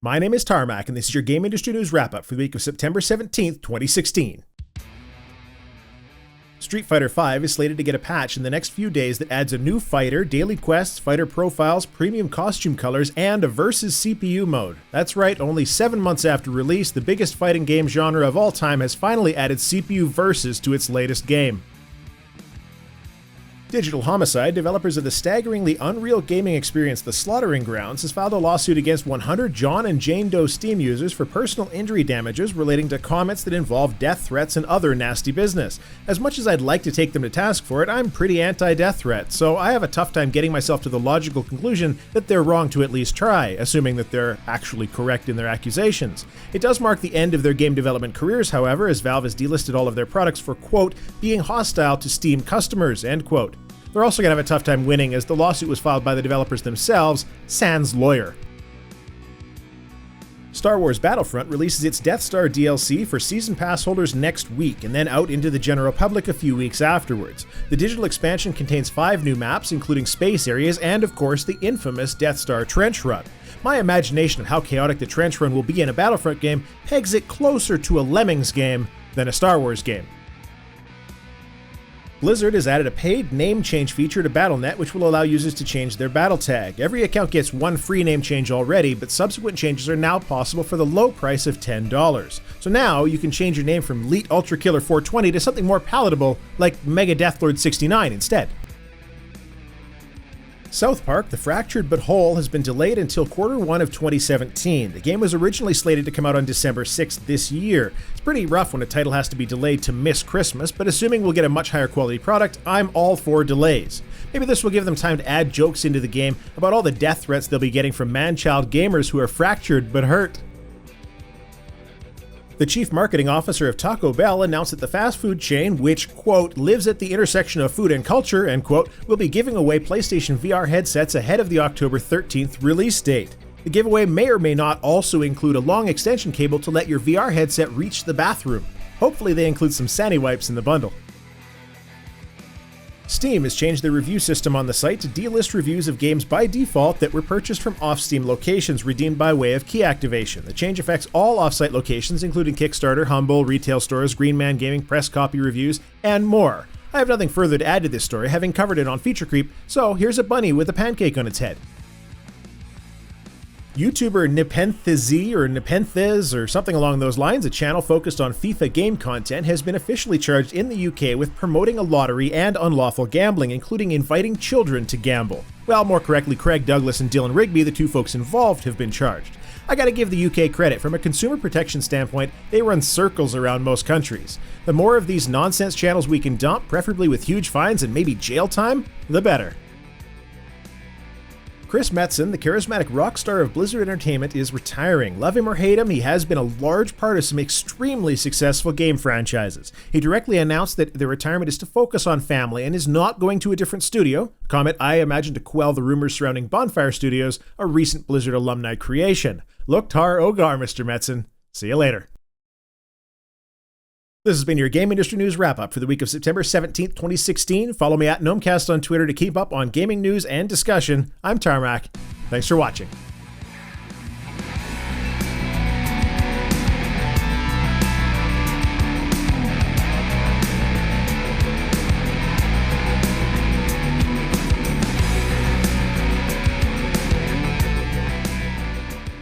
My name is Tarmack, and this is your Game Industry News Wrap-Up for the week of September 17th, 2016. Street Fighter V is slated to get a patch in the next few days that adds a new fighter, daily quests, fighter profiles, premium costume colors, and a versus CPU mode. That's right, only 7 months after release, the biggest fighting game genre of all time has finally added CPU versus to its latest game. Digital Homicide, developers of the staggeringly unreal gaming experience The Slaughtering Grounds, has filed a lawsuit against 100 John and Jane Doe Steam users for personal injury damages relating to comments that involve death threats and other nasty business. As much as I'd like to take them to task for it, I'm pretty anti-death threat, so I have a tough time getting myself to the logical conclusion that they're wrong to at least try, assuming that they're actually correct in their accusations. It does mark the end of their game development careers, however, as Valve has delisted all of their products for, quote, being hostile to Steam customers, end quote. They're also going to have a tough time winning, as the lawsuit was filed by the developers themselves, sans lawyer. Star Wars Battlefront releases its Death Star DLC for Season Pass holders next week, and then out into the general public a few weeks afterwards. The digital expansion contains 5 new maps, including space areas, and of course the infamous Death Star Trench Run. My imagination of how chaotic the Trench Run will be in a Battlefront game pegs it closer to a Lemmings game than a Star Wars game. Blizzard has added a paid name change feature to Battlenet, which will allow users to change their battle tag. Every account gets one free name change already, but subsequent changes are now possible for the low price of $10. So now you can change your name from Elite Ultra Killer 420 to something more palatable, like Mega Deathlord 69 instead. Southpark, The Fractured Butthole, has been delayed until Q1 of 2017. The game was originally slated to come out on December 6th this year. It's pretty rough when a title has to be delayed to miss Christmas, but assuming we'll get a much higher quality product, I'm all for delays. Maybe this will give them time to add jokes into the game about all the death threats they'll be getting from man-child gamers who are fractured but hurt. The chief marketing officer of Taco Bell announced that the fast food chain, which, quote, lives at the intersection of food and culture, end quote, will be giving away PlayStation VR headsets ahead of the October 13th release date. The giveaway may or may not also include a long extension cable to let your VR headset reach the bathroom. Hopefully they include some Sani wipes in the bundle. Steam has changed their review system on the site to delist reviews of games by default that were purchased from off-Steam locations redeemed by way of key activation. The change affects all off-site locations, including Kickstarter, Humble, retail stores, Green Man Gaming, press copy reviews, and more. I have nothing further to add to this story, having covered it on Feature Creep, so here's a bunny with a pancake on its head. YouTuber NepentheZ or NepentheZ or something along those lines, a channel focused on FIFA game content, has been officially charged in the UK with promoting a lottery and unlawful gambling, including inviting children to gamble. Well, more correctly, Craig Douglas and Dylan Rigby, the two folks involved, have been charged. I gotta give the UK credit. From a consumer protection standpoint, they run circles around most countries. The more of these nonsense channels we can dump, preferably with huge fines and maybe jail time, the better. Chris Metzen, the charismatic rock star of Blizzard Entertainment, is retiring. Love him or hate him, he has been a large part of some extremely successful game franchises. He directly announced that the retirement is to focus on family and is not going to a different studio, a comment I imagine to quell the rumors surrounding Bonfire Studios, a recent Blizzard alumni creation. Look tar ogar, Mr. Metzen. See you later. This has been your Game Industry News Wrap-Up for the week of September 17th, 2016. Follow me at GnomeCast on Twitter to keep up on gaming news and discussion. I'm Tarmack. Thanks for watching.